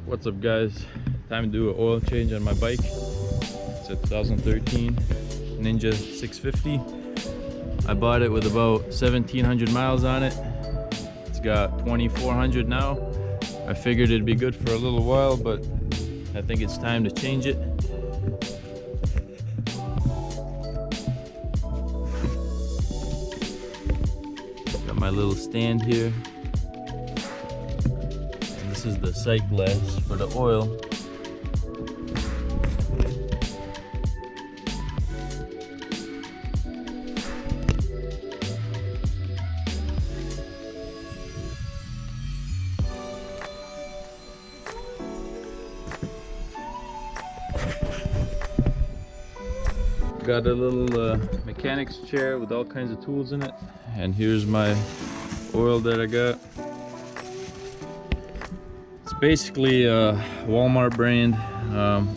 What's up, guys? Time to do an oil change on my bike. It's a 2013 Ninja 650. I bought it with about 1,700 miles on it. It's got 2,400 now. I figured it'd be good for a little while, but I think it's time to change it. Got my little stand here. This is the sight glass for the oil. Got a little mechanic's chair with all kinds of tools in it. And here's my oil that I got. Basically Walmart brand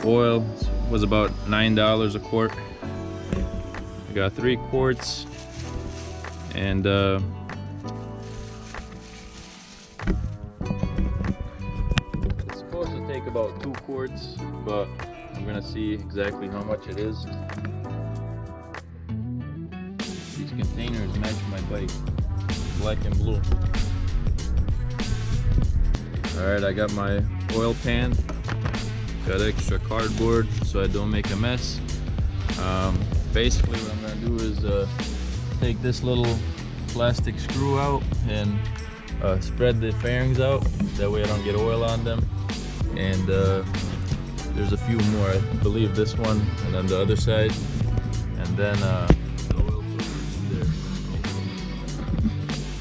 oil. Was about $9 a quart. I got 3 quarts, and it's supposed to take about 2 quarts, but I'm gonna see exactly how much it is. These containers match my bike, black and blue. Alright, I got my oil pan, got extra cardboard so I don't make a mess. Basically what I'm going to do is take this little plastic screw out and spread the fairings out, that way I don't get oil on them. And there's a few more, I believe this one and then the other side, and then the oil there.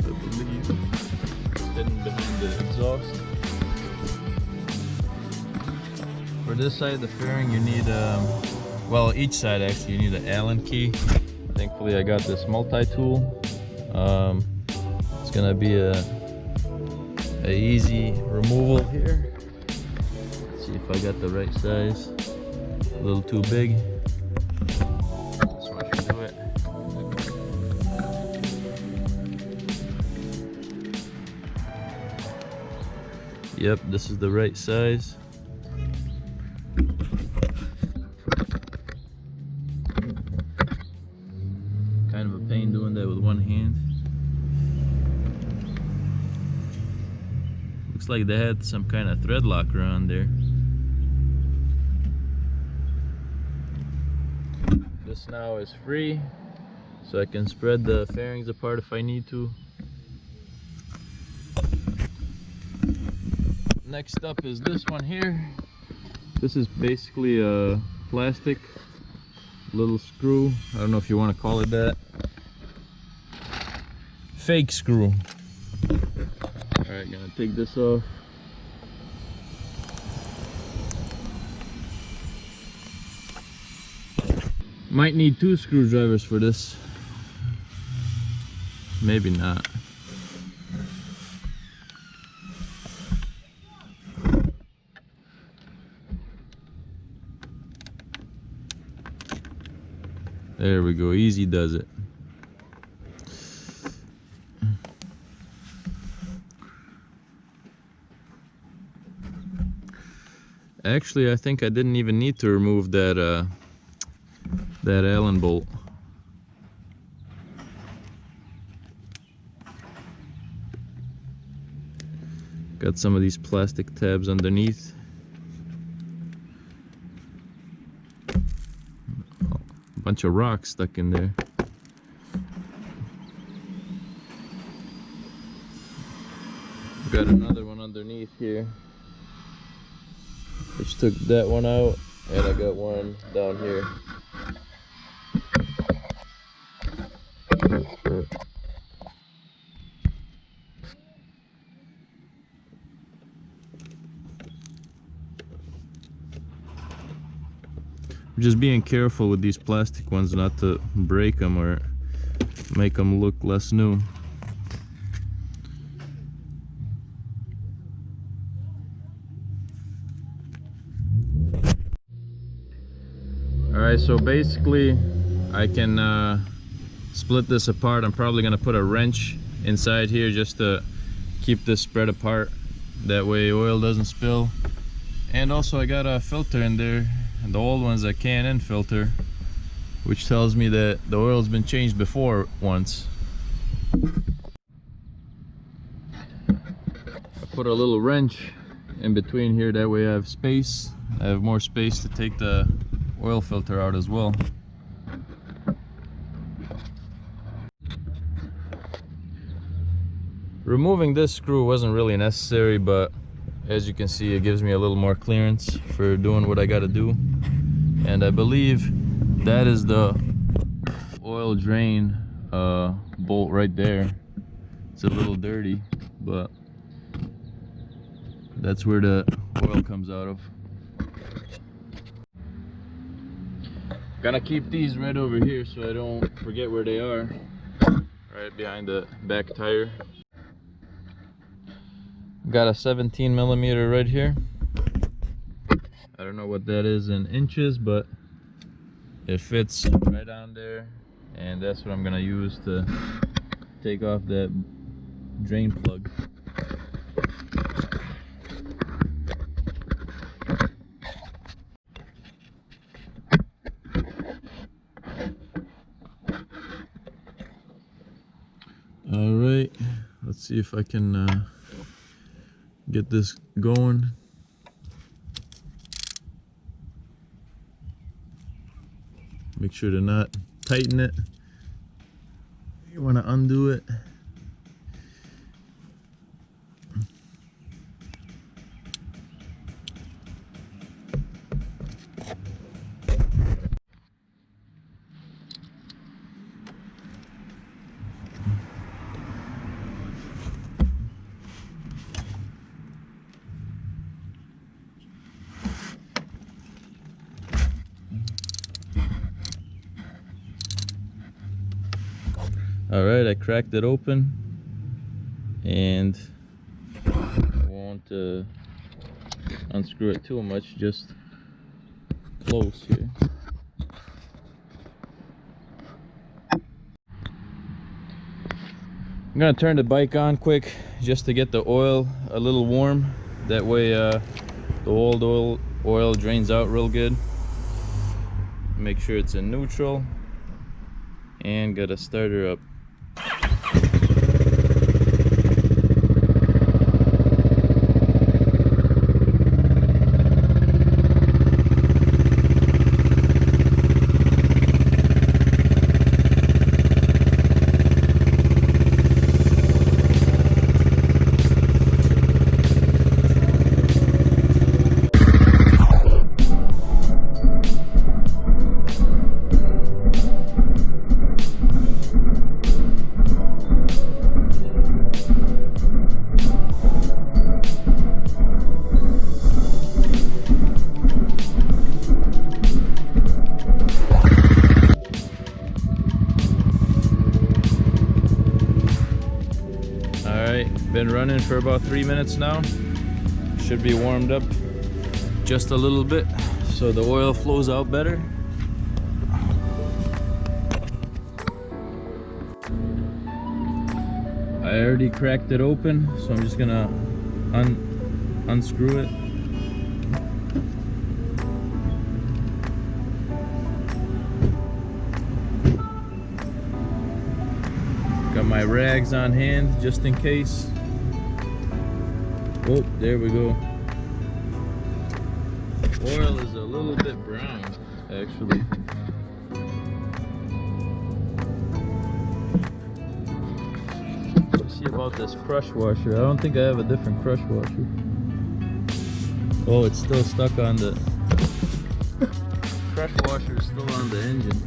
I believe it's hidden behind the exhaust. For this side of the fairing, you need well, each side actually, you need an Allen key. Thankfully I got this multi-tool. It's gonna be a easy removal here. Let's see if I got the right size. A little too big. This one should do it. Yep, this is the right size. Kind of a pain doing that with one hand. Looks like they had some kind of thread locker on there. This now is free, so I can spread the fairings apart if I need to. Next up is this one here. This is basically a plastic little screw. I don't know if you want to call it that. Fake screw. Alright, gonna take this off. Might need 2 screwdrivers for this. Maybe not. There we go, easy does it. Actually, I think I didn't even need to remove that that Allen bolt. Got some of these plastic tabs underneath. Bunch of rocks stuck in there. Got another one underneath here. Just took that one out, and I got one down here. Just being careful with these plastic ones not to break them or make them look less new. Alright, so basically I can split this apart. I'm probably going to put a wrench inside here just to keep this spread apart. That way oil doesn't spill. And also I got a filter in there, and the old one's a K&N filter, which tells me that the oil's been changed before once. I put a little wrench in between here, that way I have space. I have more space to take the oil filter out as well. Removing this screw wasn't really necessary, but as you can see, it gives me a little more clearance for doing what I gotta do. And I believe that is the oil drain bolt right there. It's a little dirty, but that's where the oil comes out of. Gonna keep these right over here so I don't forget where they are. Right behind the back tire. Got a 17mm right here. I don't know what that is in inches, but it fits right on there, and that's what I'm gonna use to take off that drain plug. All right, let's see if I can get this going. Make sure to not tighten it. You want to undo it. All right, I cracked it open, and I won't unscrew it too much, just close here. I'm gonna turn the bike on quick just to get the oil a little warm. That way the old oil drains out real good. Make sure it's in neutral, and gotta start her up. Been running for about 3 minutes now. Should be warmed up just a little bit so the oil flows out better. I already cracked it open, so I'm just gonna unscrew it. Got my rags on hand just in case. Oh, there we go. Oil is a little bit brown, actually. Let's see about this crush washer. I don't think I have a different crush washer. Oh, it's still stuck on the crush washer is still on the engine.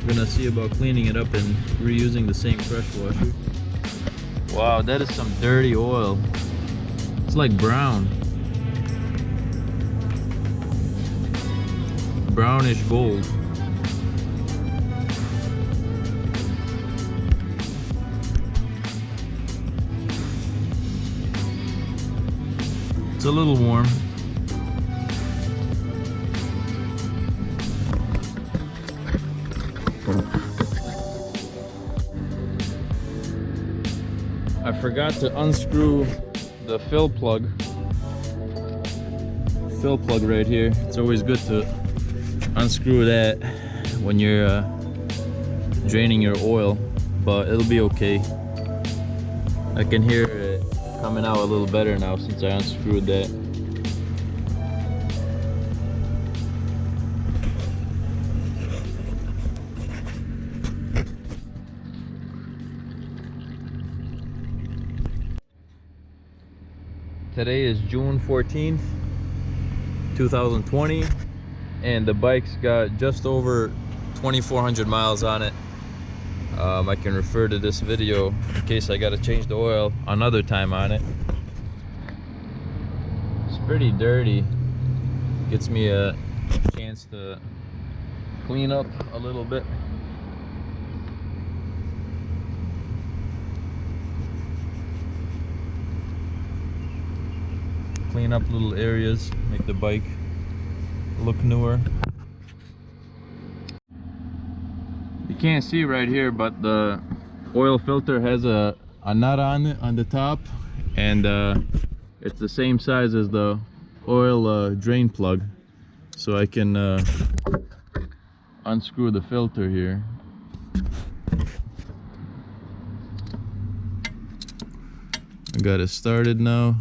We're gonna see about cleaning it up and reusing the same crush washer. Wow, that is some dirty oil. It's like brown. Brownish gold. It's a little warm. I forgot to unscrew the fill plug right here. It's always good to unscrew that when you're draining your oil, but it'll be okay. I can hear it coming out a little better now since I unscrewed that. Today is June 14th, 2020, and the bike's got just over 2,400 miles on it. I can refer to this video in case I gotta change the oil another time on it. It's pretty dirty. Gets me a chance to clean up a little bit. Clean up little areas, make the bike look newer. You can't see right here, but the oil filter has a nut on it on the top, and it's the same size as the oil drain plug, so I can unscrew the filter here. I got it started now.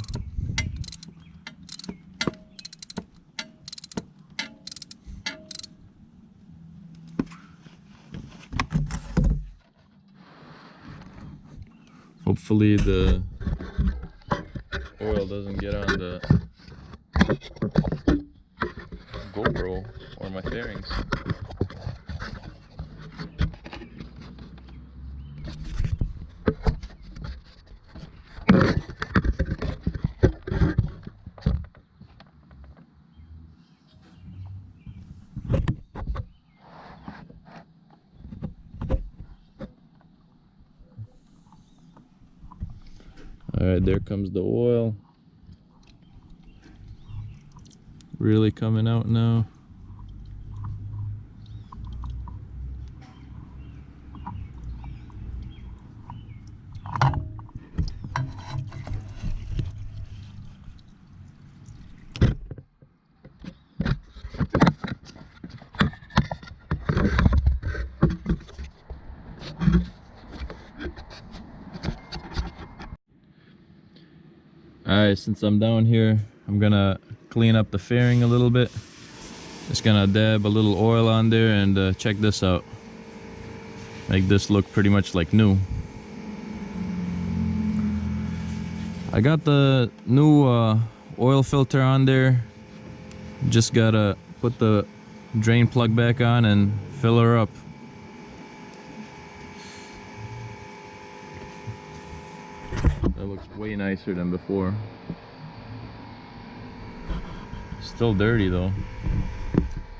Hopefully the oil doesn't get on the GoPro or my fairings. Alright, there comes the oil. Really coming out now. Alright, since I'm down here, I'm gonna clean up the fairing a little bit. Just gonna dab a little oil on there and check this out. Make this look pretty much like new. I got the new oil filter on there. Just gotta put the drain plug back on and fill her up. That looks way nicer than before. Still dirty though.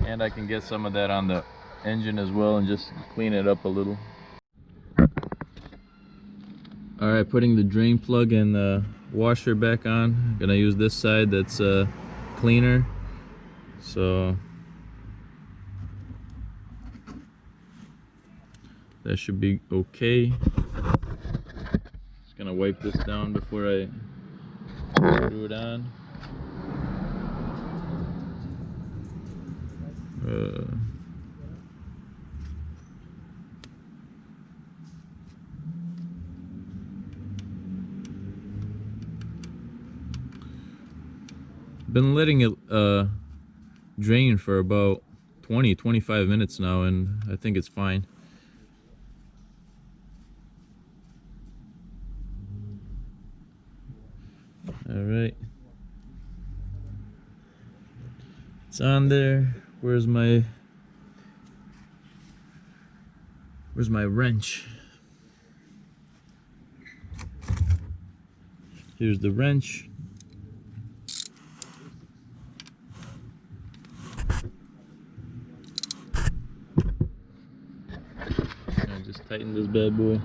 And I can get some of that on the engine as well and just clean it up a little. Alright, putting the drain plug and the washer back on. Gonna use this side that's cleaner. So that should be okay. Just gonna wipe this down before I screw it on. Been letting it drain for about 20-25 minutes now, and I think it's fine. All right, it's on there. Where's my wrench? Here's the wrench. And just tighten this bad boy.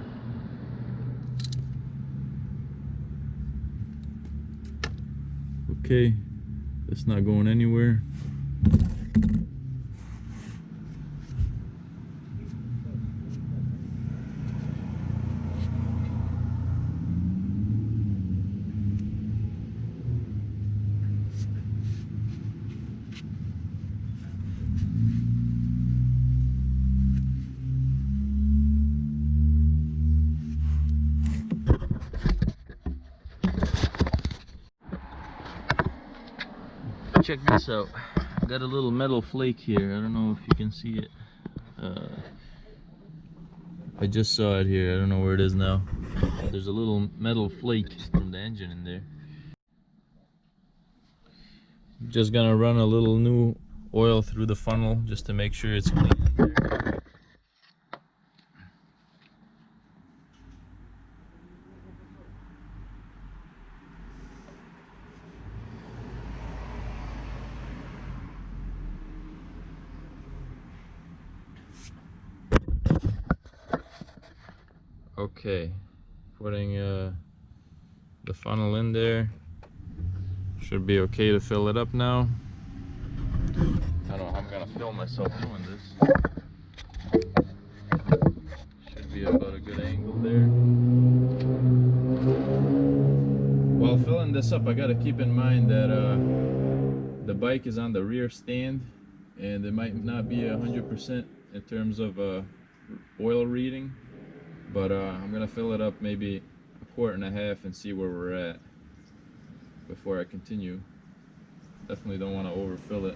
Okay, that's not going anywhere. check this out. I got a little metal flake here. I don't know if you can see it. I just saw it here. I don't know where it is now. There's a little metal flake from the engine in there. Just gonna run a little new oil through the funnel just to make sure it's clean in there. Okay, putting the funnel in there. Should be okay to fill it up now. I don't know how I'm gonna film myself doing this. Should be about a good angle there. While filling this up, I gotta keep in mind that the bike is on the rear stand and it might not be 100% in terms of oil reading, but I'm gonna fill it up maybe a quart and a half and see where we're at before I continue. Definitely don't want to overfill it.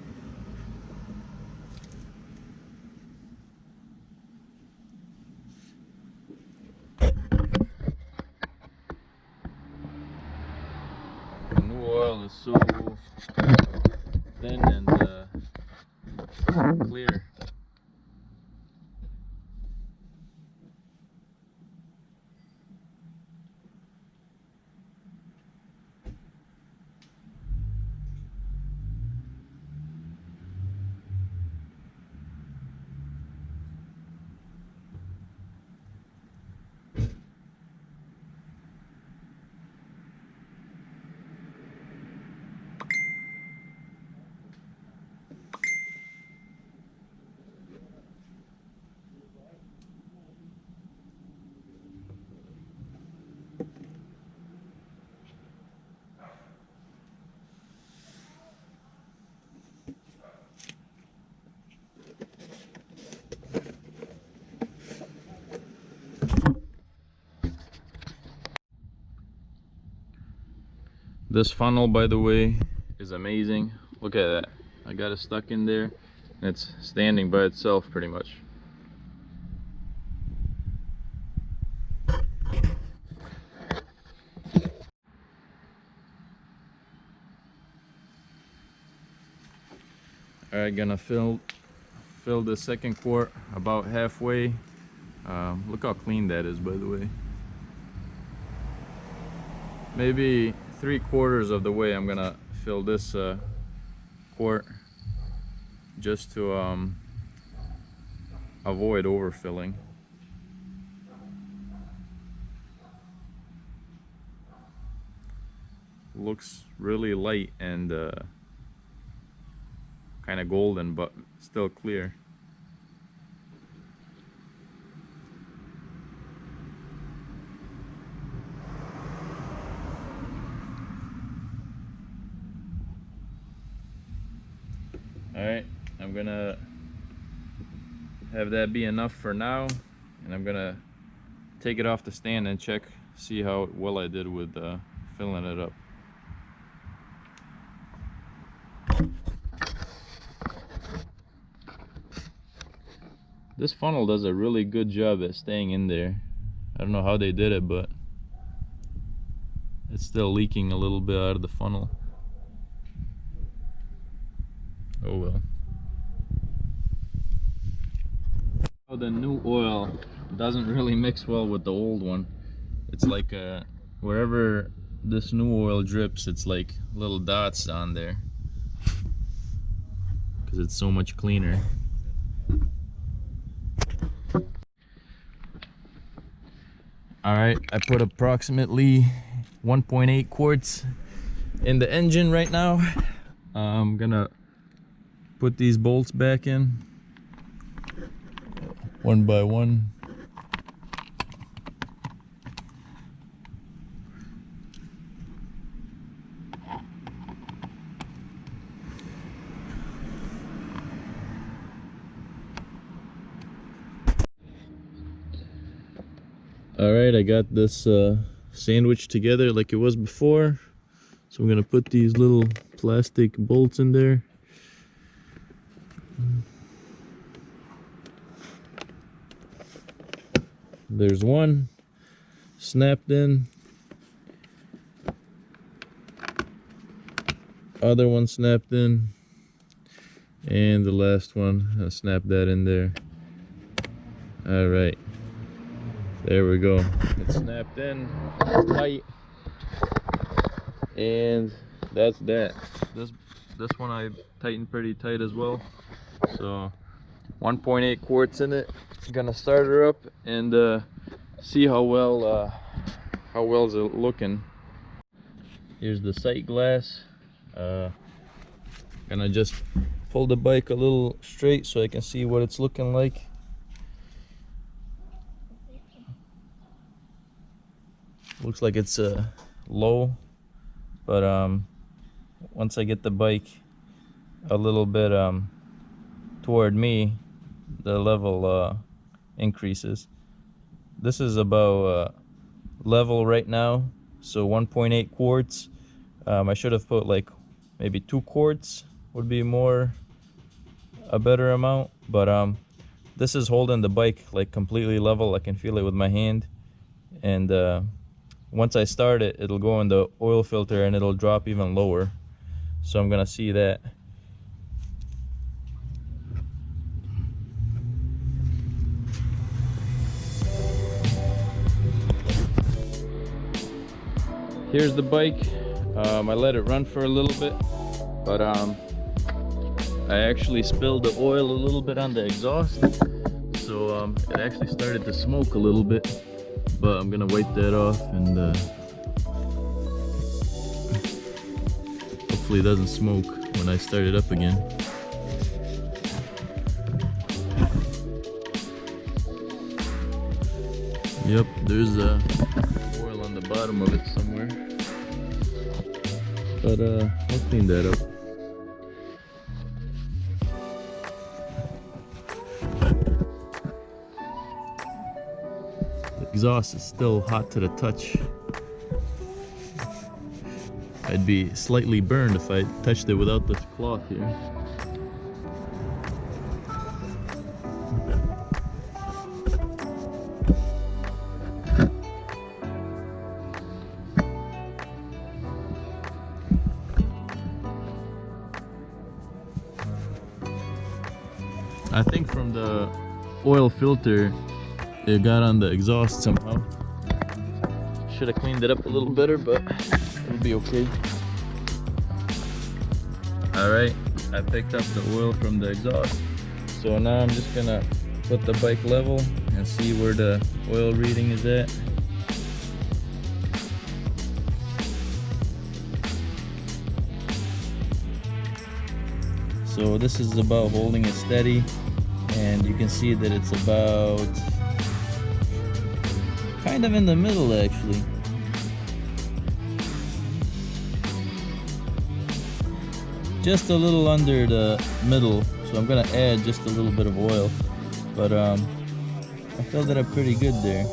The new oil is so thin and clear. This funnel, by the way, is amazing. Look at that. I got it stuck in there and it's standing by itself pretty much. Alright, gonna fill the second quart about halfway. Look how clean that is, by the way. Maybe 3/4 of the way I'm gonna fill this quart just to avoid overfilling. Looks really light and kind of golden, but still clear. Alright, I'm gonna have that be enough for now, and I'm gonna take it off the stand and check, see how well I did with filling it up. This funnel does a really good job at staying in there. I don't know how they did it, but it's still leaking a little bit out of the funnel. Oh well. The new oil doesn't really mix well with the old one. It's like wherever this new oil drips, it's like little dots on there because it's so much cleaner. Alright, I put approximately 1.8 quarts in the engine right now. I'm gonna put these bolts back in one by one. Alright, I got this sandwich together like it was before. So I'm gonna put these little plastic bolts in there. There's one snapped in, other one snapped in, and the last one, I snapped that in there. All right, there we go. It's snapped in, it's tight, and that's that. This one I tightened pretty tight as well. So 1.8 quarts in it. Gonna start her up and see how well is it looking. Here's the sight glass. Gonna just pull the bike a little straight so I can see what it's looking like. Looks like it's low, but once I get the bike a little bit toward me, the level increases. This is about level right now, so 1.8 quarts. I should have put like maybe 2 quarts would be a better amount, but this is holding the bike like completely level. I can feel it with my hand, and once I start it, it'll go in the oil filter and it'll drop even lower. So I'm gonna see that. Here's the bike. I let it run for a little bit, but I actually spilled the oil a little bit on the exhaust, so it actually started to smoke a little bit, but I'm gonna wipe that off, and hopefully it doesn't smoke when I start it up again. Yep, there's oil on the bottom of it somewhere, but I'll clean that up. The exhaust is still hot to the touch. I'd be slightly burned if I touched it without this cloth here. I think from the oil filter it got on the exhaust somehow. Should have cleaned it up a little better, but it'll be okay. Alright, I picked up the oil from the exhaust, so now I'm just gonna put the bike level and see where the oil reading is at. So this is about holding it steady, and you can see that it's about kind of in the middle actually. Just a little under the middle, so I'm gonna add just a little bit of oil, but I filled it up pretty good there.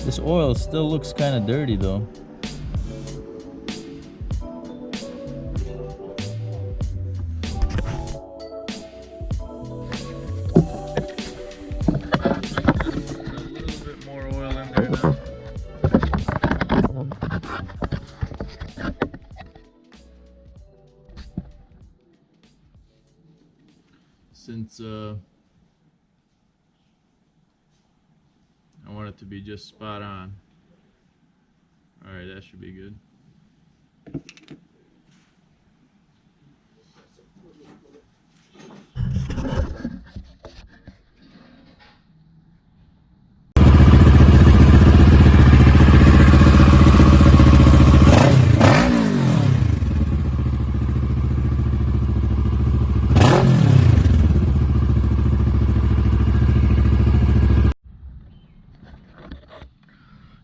This oil still looks kind of dirty though. Since I want it to be just spot on. Alright, that should be good.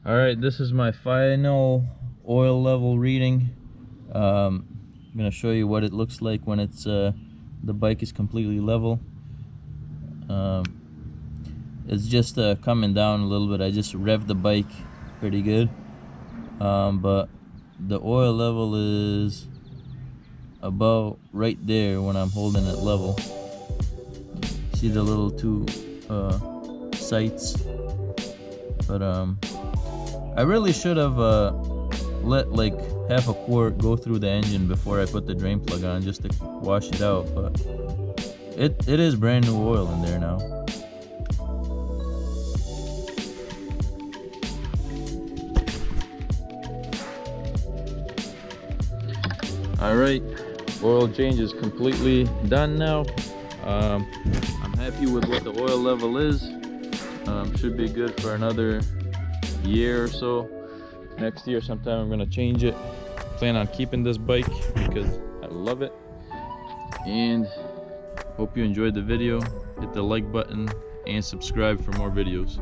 Alright, this is my final oil level reading. I'm going to show you what it looks like when it's the bike is completely level. It's just coming down a little bit. I just revved the bike pretty good, but the oil level is about right there when I'm holding it level. See the little two sights, but I really should have let like half a quart go through the engine before I put the drain plug on, just to wash it out. But it is brand new oil in there now. All right, oil change is completely done now. I'm happy with what the oil level is. Should be good for another year or so. Next year sometime I'm gonna change it. Plan on keeping this bike because I love it. And hope you enjoyed the video. Hit the like button and subscribe for more videos.